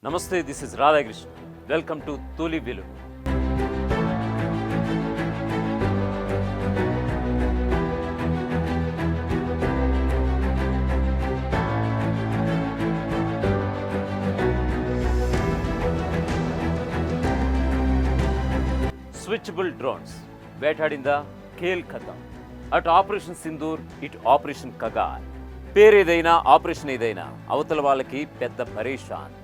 నమస్తే, this is Radhakrishna. Welcome to తొలి వెలుగు. స్విచబుల్ డ్రోన్స్ వేటాడిందా ఖేల్ ఖతం. అటు ఆపరేషన్ సింధూర్, ఇటు ఆపరేషన్ కగార్. పేరేదైనా, ఆపరేషన్ ఏదైనా అవతల వాళ్ళకి పెద్ద పరేషాన్.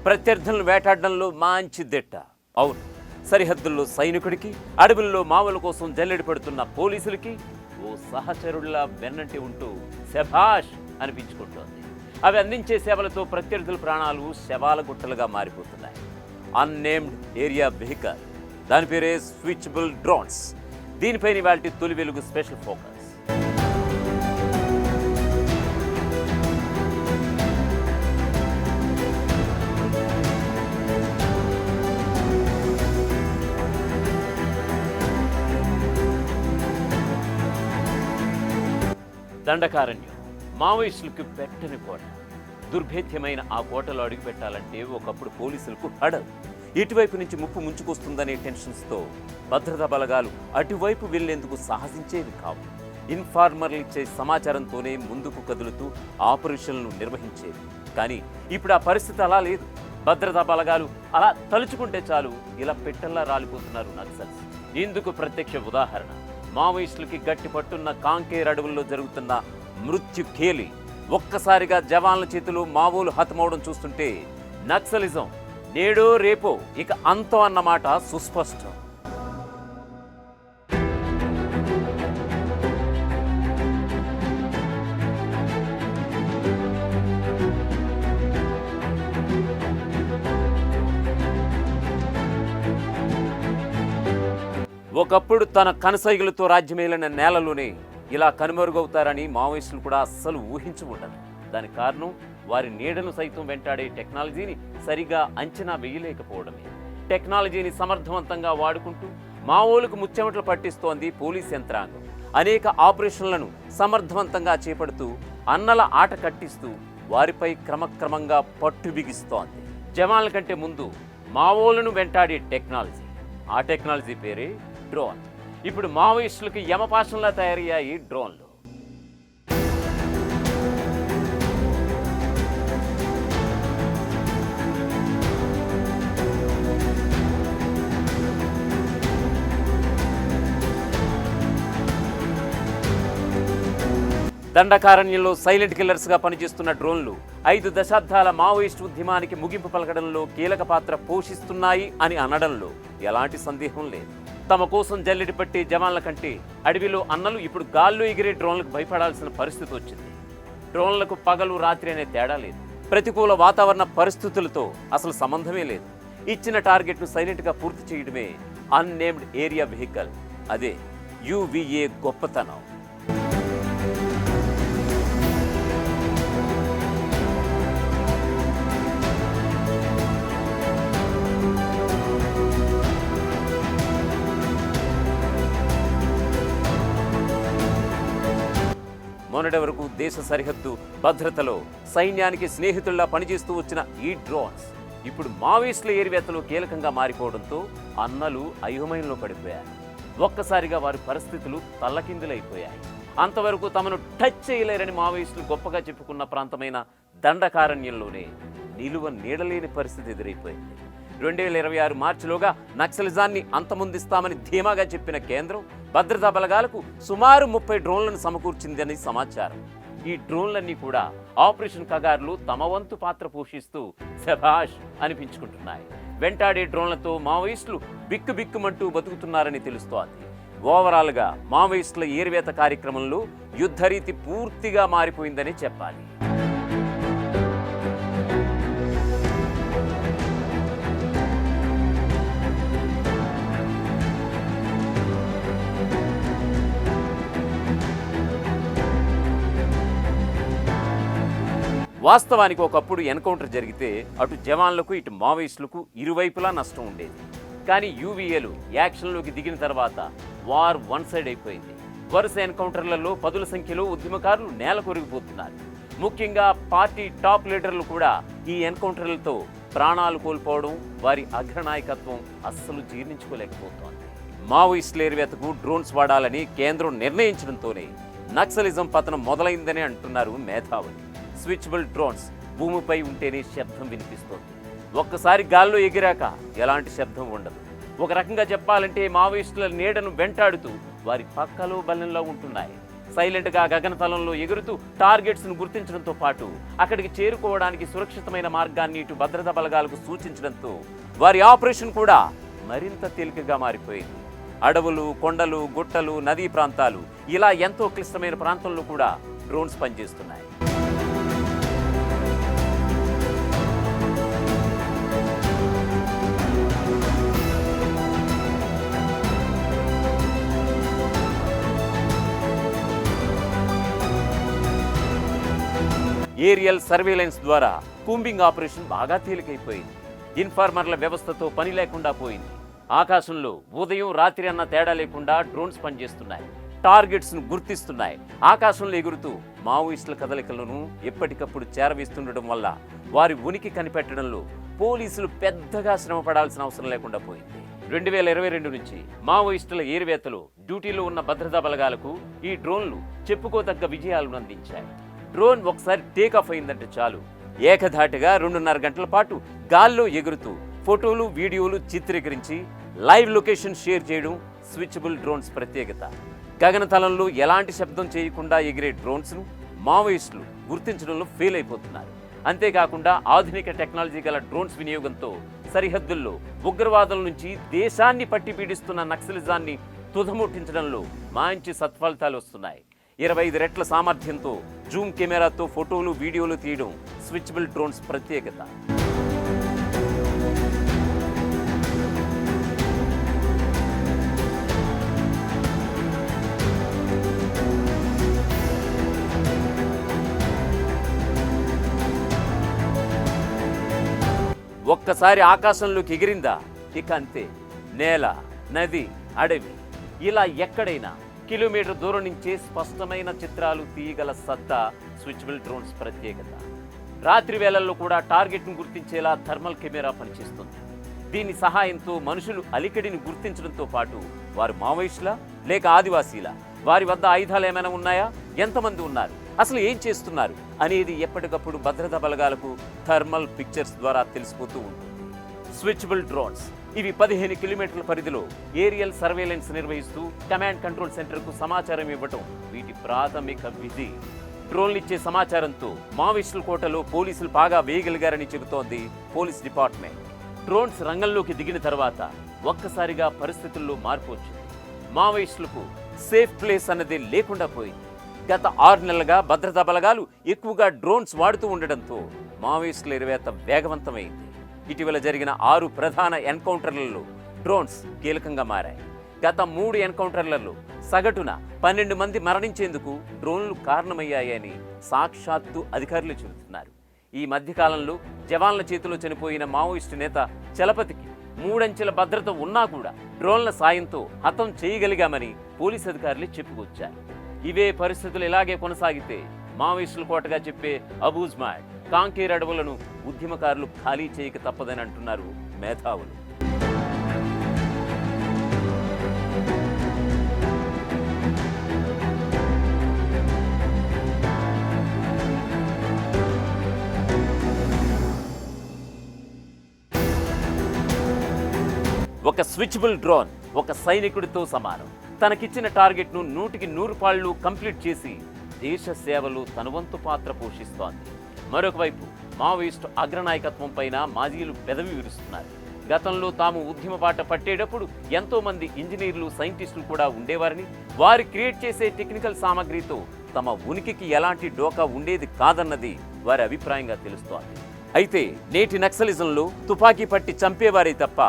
ప్రత్యర్థులను వేటాడడంలో మంచి దిట్ట. అవును, సరిహద్దుల్లో సైనికుడికి, అడవుల్లో మామూలు కోసం జల్లెడి పడుతున్న పోలీసులకి ఓ సహచరుల్లా వెన్నంటి ఉంటూ శభాష్ అనిపించుకుంటోంది. అవి అందించే సేవలతో ప్రత్యర్థుల ప్రాణాలు శవాల గుట్టలుగా మారిపోతున్నాయి. అన్నేమ్డ్ ఏరియా వెహికల్, దాని పేరే స్విచబుల్ డ్రోన్స్. దీనిపైన ఇవాల్టి తొలి వెలుగు స్పెషల్ ఫోకస్. దండకారణ్యం మావోయిస్టులకు పెట్టని కోట. దుర్భేద్యమైన ఆ కోటలో అడుగు పెట్టాలంటే ఒకప్పుడు పోలీసులకు హడల్. ఇటువైపు నుంచి ముప్పు ముంచుకొస్తుందనే టెన్షన్స్తో భద్రతా బలగాలు అటువైపు వెళ్లేందుకు సాహసించేవి కావు. ఇన్ఫార్మర్లు ఇచ్చే సమాచారంతోనే ముందుకు కదులుతూ ఆపరేషన్లను నిర్వహించేవి. కానీ ఇప్పుడు ఆ పరిస్థితి అలా లేదు. భద్రతా బలగాలు అలా తలుచుకుంటే చాలు ఇలా పెట్టల్లా రాలిపోతున్నారు నక్సల్స్. ఇందుకు ప్రత్యక్ష ఉదాహరణ మావోయిస్టులకి గట్టి పట్టున్న కాంకేర్ అడవుల్లో జరుగుతున్న మృత్యు ఖేలి. ఒక్కసారిగా జవాన్ల చేతులు మావోలు హతమవడం చూస్తుంటే నక్సలిజం నేడో రేపో ఇక అంతం అన్నమాట సుస్పష్టం. ఒకప్పుడు తన కనసైగులతో రాజ్యమేలిన నేలలోనే ఇలా కనుమరుగవుతారని మావోయిస్టులు కూడా అస్సలు ఊహించి ఉండరు. దానికి కారణం వారి నీడను సైతం వెంటాడే టెక్నాలజీని సరిగా అంచనా వేయలేకపోవడమే. టెక్నాలజీని సమర్థవంతంగా వాడుకుంటూ మావోలకు ముచ్చెమటలు పట్టిస్తోంది పోలీస్ యంత్రాంగం. అనేక ఆపరేషన్లను సమర్థవంతంగా చేపడుతూ అన్నల ఆట కట్టిస్తూ వారిపై క్రమక్రమంగా పట్టు బిగిస్తోంది. జవాన్ల కంటే ముందు మావోలను వెంటాడే టెక్నాలజీ. ఆ టెక్నాలజీ పేరే డ్రోన్. ఇప్పుడు మావోయిస్టులకు యమపాశంలా తయారయ్యాయి డ్రోన్లు. దండకారణ్యంలో సైలెంట్ కిల్లర్స్గా పనిచేస్తున్న డ్రోన్లు 5 దశాబ్దాల మావోయిస్టు ఉద్యమానికి ముగింపు పలకడంలో కీలక పాత్ర పోషిస్తున్నాయి అని అనడంలో ఎలాంటి సందేహం లేదు. తమ కోసం జల్లెడి పట్టే జవాన్ల కంటే అడవిలో అన్నలు ఇప్పుడు గాల్లో ఎగిరే డ్రోన్లకు భయపడాల్సిన పరిస్థితి వచ్చింది. డ్రోన్లకు పగలు రాత్రి అనే తేడా లేదు. ప్రతికూల వాతావరణ పరిస్థితులతో అసలు సంబంధమే లేదు. ఇచ్చిన టార్గెట్ను సైలెంట్గా పూర్తి చేయడమే అన్నేమ్డ్ ఏరియా వెహికల్. అదే UVA గొప్పతనం. మొన్నటి వరకు దేశ సరిహద్దు భద్రతలో సైన్యానికి స్నేహితుల్లా పనిచేస్తూ వచ్చిన ఈ డ్రోన్స్ ఇప్పుడు మావోయిస్టుల ఏరివేతలో కీలకంగా మారిపోవడంతో అన్నలు అయోమయంలో పడిపోయారు. ఒక్కసారిగా వారి పరిస్థితులు తల్లకిందులైపోయాయి. అంతవరకు తమను టచ్ చేయలేరని మావోయిస్టులు గొప్పగా చెప్పుకున్న ప్రాంతమైన దండకారణ్యంలోనే నిలువ నీడలేని పరిస్థితి ఎదురైపోయింది. 2026 మార్చిలోగా నక్సలిజాన్ని అంతమొందిస్తామని ధీమాగా చెప్పిన కేంద్రం భద్రతా బలగాలకు సుమారు 30 డ్రోన్లను సమకూర్చిందని సమాచారం. ఈ డ్రోన్లన్నీ కూడా ఆపరేషన్ కగార్లు తమ వంతు పాత్ర పోషిస్తూ శభాష్ అనిపించుకుంటున్నాయి. వెంటాడే డ్రోన్లతో మావోయిస్టులు బిక్కుబిక్కుమంటూ బతుకుతున్నారని తెలుస్తోంది. ఓవరాల్గా మావోయిస్టుల ఏరివేత కార్యక్రమంలో యుద్ధరీతి పూర్తిగా మారిపోయిందని చెప్పాలి. వాస్తవానికి ఒకప్పుడు ఎన్కౌంటర్ జరిగితే అటు జవాన్లకు ఇటు మావోయిస్టులకు ఇరువైపులా నష్టం ఉండేది. కానీ UVAలు యాక్షన్లోకి దిగిన తర్వాత వార్ వన్ సైడ్ అయిపోయింది. వరుస ఎన్కౌంటర్లలో పదుల సంఖ్యలో ఉద్యమకారులు నేల కొరిగిపోతున్నారు. ముఖ్యంగా పార్టీ టాప్ లీడర్లు కూడా ఈ ఎన్కౌంటర్లతో ప్రాణాలు కోల్పోవడం వారి అగ్రనాయకత్వం అస్సలు జీర్ణించుకోలేకపోతోంది. మావోయిస్టుల ఏరివేతకు డ్రోన్స్ వాడాలని కేంద్రం నిర్ణయించడంతోనే నక్సలిజం పతనం మొదలైందని అంటున్నారు మేధావులు. స్విచబుల్ డ్రోన్స్ భూమిపై ఉంటేనే శబ్దం వినిపిస్తోంది. ఒక్కసారి గాల్లో ఎగిరాక ఎలాంటి శబ్దం ఉండదు. ఒక రకంగా చెప్పాలంటే మావోయిస్టుల నీడను వెంటాడుతూ వారి పక్కలో బలంలో ఉంటున్నాయి. సైలెంట్గా గగనతలంలో ఎగురుతూ టార్గెట్స్ను గుర్తించడంతో పాటు అక్కడికి చేరుకోవడానికి సురక్షితమైన మార్గాన్ని ఇటు భద్రతా బలగాలకు సూచించడంతో వారి ఆపరేషన్ కూడా మరింత తేలికగా మారిపోయింది. అడవులు, కొండలు, గుట్టలు, నదీ ప్రాంతాలు ఇలా ఎంతో క్లిష్టమైన ప్రాంతంలో కూడా డ్రోన్స్ పనిచేస్తున్నాయి. ఏరియల్ సర్వేలెన్స్ ద్వారా కూంబింగ్ ఆపరేషన్ బాగా తేలికైపోయింది. ఇన్ఫార్మర్ల వ్యవస్థతో పని లేకుండా పోయింది. ఆకాశంలో ఉదయం రాత్రి అన్న తేడా లేకుండా డ్రోన్స్ పనిచేస్తున్నాయి. టార్గెట్స్ను గుర్తిస్తున్నాయి. ఆకాశంలో ఎగురుతూ మావోయిస్టుల కదలికలను ఎప్పటికప్పుడు చేరవేస్తుండడం వల్ల వారి ఉనికి కనిపెట్టడంలో పోలీసులు పెద్దగా శ్రమ పడాల్సిన అవసరం లేకుండా పోయింది. 2022 నుంచి మావోయిస్టుల ఏరివేతలో డ్యూటీలో ఉన్న భద్రతా బలగాలకు ఈ డ్రోన్లు చెప్పుకోదగ్గ విజయాలను అందించాయి. డ్రోన్ ఒకసారి టేకాఫ్ అయిందంటే చాలు, ఏకధాటిగా 2.5 గంటల పాటు గాల్లో ఎగురుతూ ఫోటోలు, వీడియోలు చిత్రీకరించి లైవ్ లొకేషన్ షేర్ చేయడం స్విచబుల్ డ్రోన్స్ ప్రత్యేకత. గగనతలంలో ఎలాంటి శబ్దం చేయకుండా ఎగిరే డ్రోన్స్ను మావోయిస్టులు గుర్తించడంలో ఫెయిల్ అయిపోతున్నారు. అంతేకాకుండా ఆధునిక టెక్నాలజీ గల డ్రోన్స్ వినియోగంతో సరిహద్దుల్లో ఉగ్రవాదుల నుంచి దేశాన్ని పట్టి పీడిస్తున్న నక్సలిజాన్ని తుదముట్టించడంలో మంచి సత్ఫలితాలు వస్తున్నాయి. 25 రెట్ల సామర్థ్యంతో జూమ్ కెమెరాతో ఫోటోలు, వీడియోలు తీయడం స్విచబుల్ డ్రోన్స్ ప్రత్యేకత. ఒక్కసారి ఆకాశంలోకి ఎగిరిందా ఇక అంతే. నేల, నది, అడవి ఇలా ఎక్కడైనా కిలోమీటర్ దూరం నుంచే స్పష్టమైన చిత్రాలు తీయగల సత్తా స్విచబుల్ డ్రోన్స్ ప్రత్యేకత. రాత్రి వేళల్లో కూడా టార్గెట్ను గుర్తించేలా థర్మల్ కెమెరా పనిచేస్తుంది. దీని సహాయంతో మనుషులు అలికిడిని గుర్తించడంతో పాటు వారు మావోయిస్టులా లేక ఆదివాసీలా, వారి వద్ద ఆయుధాలు ఏమైనా ఉన్నాయా, ఎంతమంది ఉన్నారు, అసలు ఏం చేస్తున్నారు అనేది ఎప్పటికప్పుడు భద్రతా బలగాలకు థర్మల్ పిక్చర్స్ ద్వారా తెలిసిపోతూ ఉంటుంది. స్విచబుల్ డ్రోన్స్ ఇవి 15 కిలోమీటర్ల పరిధిలో ఏరియల్ సర్వేలెన్స్ నిర్వహిస్తూ కమాండ్ కంట్రోల్ సెంటర్కు సమాచారం ఇవ్వటం వీటి ప్రాథమిక విధి. డ్రోన్లు ఇచ్చే సమాచారంతో మావోయిస్టుల కోటలో పోలీసులు బాగా వేయగలిగారని చెబుతోంది పోలీస్ డిపార్ట్మెంట్. డ్రోన్స్ రంగంలోకి దిగిన తర్వాత ఒక్కసారిగా పరిస్థితుల్లో మార్పు వచ్చింది. మావోయిస్టులకు సేఫ్ ప్లేస్ అన్నది లేకుండా పోయింది. గత 6 నెలలుగా భద్రతా బలగాలు ఎక్కువగా డ్రోన్స్ వాడుతూ ఉండడంతో మావోయిస్టుల ఎరివేత వేగవంతమైంది. ఇటీవల జరిగిన 6 ప్రధాన ఎన్కౌంటర్లలో డ్రోన్స్ కీలకంగా మారాయి. గత 3 ఎన్కౌంటర్లలో సగటున 12 మంది మరణించేందుకు డ్రోన్లు కారణమయ్యాయని సాక్షాత్తు అధికారులు చెబుతున్నారు. ఈ మధ్యకాలంలో జవాన్ల చేతిలో చనిపోయిన మావోయిస్టు నేత చలపతికి 3 అంచెల భద్రత ఉన్నా కూడా డ్రోన్ల సాయంతో హతం చేయగలిగామని పోలీసు అధికారులు చెప్పుకొచ్చారు. ఇవే పరిస్థితులు ఇలాగే కొనసాగితే మావోయిస్టుల కోటగా చెప్పే అబూజ్మాడ్, కాంకేర్ అడవులను ఉద్యమకారులు ఖాళీ చేయక తప్పదని అంటున్నారు మేధావులు. ఒక స్విచబుల్ డ్రోన్ ఒక సైనికుడితో సమానం. తనకిచ్చిన టార్గెట్ను 100కి 100 పాళ్ళు కంప్లీట్ చేసి దేశ సేవలు తన వంతు పాత్ర పోషిస్తోంది. మరొక వైపు మావోయిస్టు అగ్రనాయకత్వం పైన మాజీలు పెదవి విరుస్తున్నారు. గతంలో తాము ఉద్యమ బాట పట్టేటప్పుడు ఎంతో మంది ఇంజనీర్లు, సైంటిస్టులు కూడా ఉండేవారని, వారు క్రియేట్ చేసే టెక్నికల్ సామగ్రితో తమ ఉనికికి ఎలాంటి డోకా ఉండేది కాదన్నది వారి అభిప్రాయంగా తెలుస్తోంది. అయితే నేటి నక్సలిజంలో తుపాకీ పట్టి చంపేవారే తప్ప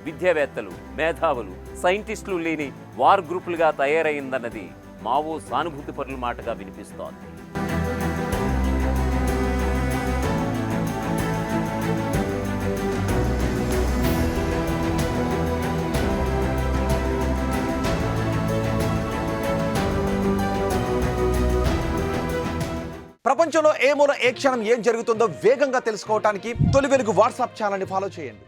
విద్యావేత్తలు, మేధావులు, సైంటిస్టులు లేని వార్ గ్రూపులుగా తయారైందన్నది మావో సానుభూతి పరుల మాటగా వినిపిస్తోంది. ప్రపంచంలో ఏ మూల ఏ క్షణం ఏం జరుగుతుందో వేగంగా తెలుసుకోవడానికి తొలి వెలుగు వాట్సాప్ ఛానల్ని ఫాలో చేయండి.